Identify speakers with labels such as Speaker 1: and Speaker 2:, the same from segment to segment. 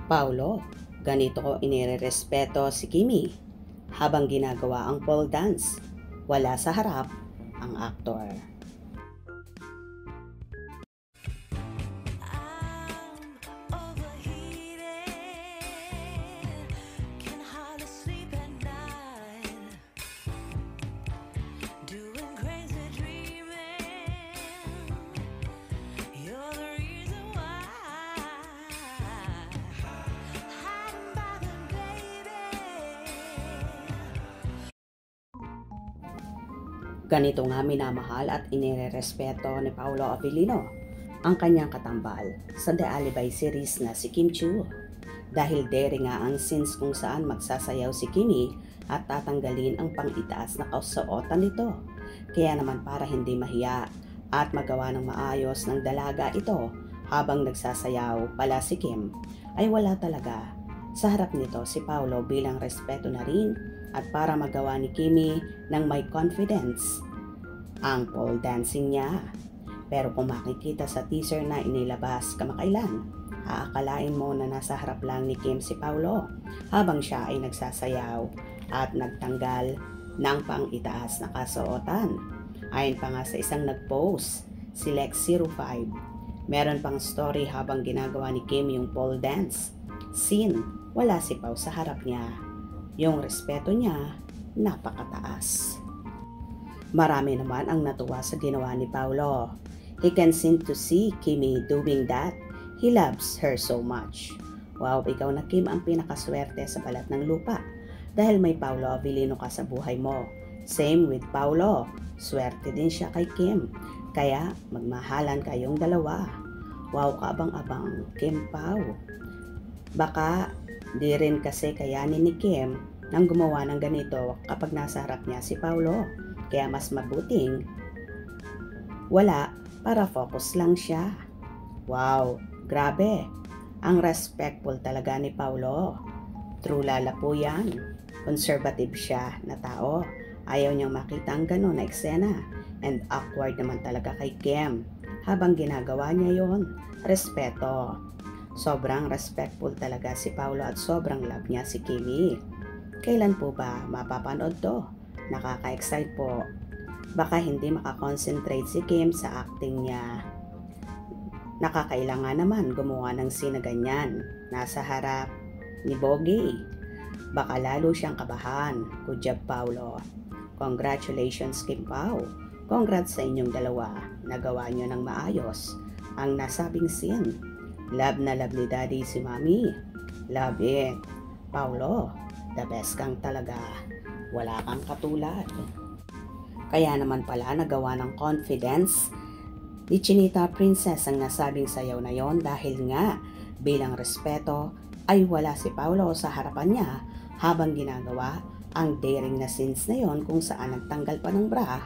Speaker 1: Paulo, ganito ko inirerespeto si Kimi habang ginagawa ang pole dance. Wala sa harap ang aktor. Ganito nga minamahal at inirerespeto ni Paolo Avellino ang kanyang katambal sa The Alibi series na si Kim Chiu. Dahil daring nga ang scenes kung saan magsasayaw si Kimi at tatanggalin ang pang-itaas na kasuotan nito. Kaya naman para hindi mahiya at magawa ng maayos ng dalaga ito habang nagsasayaw pala si Kim, ay wala talaga sa harap nito si Paolo bilang respeto na rin at para magawa ni Kimi ng may confidence ang pole dancing niya. Pero kung makikita sa teaser na inilabas kamakailan, aakalain mo na nasa harap lang ni Kim si Paolo habang siya ay nagsasayaw at nagtanggal ng pang-itaas na kasuotan. Ayon pa nga sa isang nag-post, si Lex05, meron pang story habang ginagawa ni Kim yung pole dance scene, wala si Pao sa harap niya. Yung respeto niya, napakataas. Marami naman ang natuwa sa ginawa ni Paolo. He can seem to see Kimi doing that. He loves her so much. Wow, ikaw na Kim ang pinakaswerte sa balat ng lupa dahil may Paolo Avellino ka sa buhay mo. Same with Paolo. Swerte din siya kay Kim. Kaya magmahalan kayong dalawa. Wow, kaabang-abang Kim Pao. Baka di rin kasi kayanin ni Kim nang gumawa ng ganito kapag nasa harap niya si Paolo. Kaya mas mabuting wala para focus lang siya. Wow, grabe. Ang respectful talaga ni Paolo. True lala po yan. Conservative siya na tao. Ayaw niyang makita ang gano'n na eksena. And awkward naman talaga kay Kim. Habang ginagawa niya yon, respeto. Sobrang respectful talaga si Paolo at sobrang love niya si Kimi. Kailan po ba mapapanood to? Nakaka-excite po. Baka hindi makakonsentrate si Kim sa acting niya. Nakakailangan naman gumawa ng scene na ganyan. Nasa harap ni Bogie. Baka lalo siyang kabahan. Good job, Paolo. Congratulations, Kim Pao. Congrats sa inyong dalawa. Nagawa niyo ng maayos ang nasabing scene. Love na love ni Daddy si Mami. Love it. Paolo, the best kang talaga. Wala kang katulad. Kaya naman pala nagawa ng confidence ni Chinita Princess ang nasabing sayaw na yon dahil nga bilang respeto ay wala si Paolo sa harapan niya habang ginagawa ang daring na scenes na yon kung saan nagtanggal pa ng bra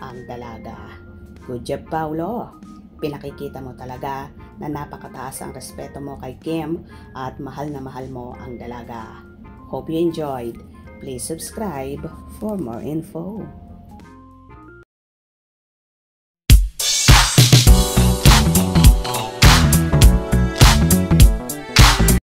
Speaker 1: ang dalaga. Good job, Paolo. Pinakikita mo talaga na napakataas ang respeto mo kay Kim at mahal na mahal mo ang dalaga. Hope you enjoyed. Please subscribe for more info.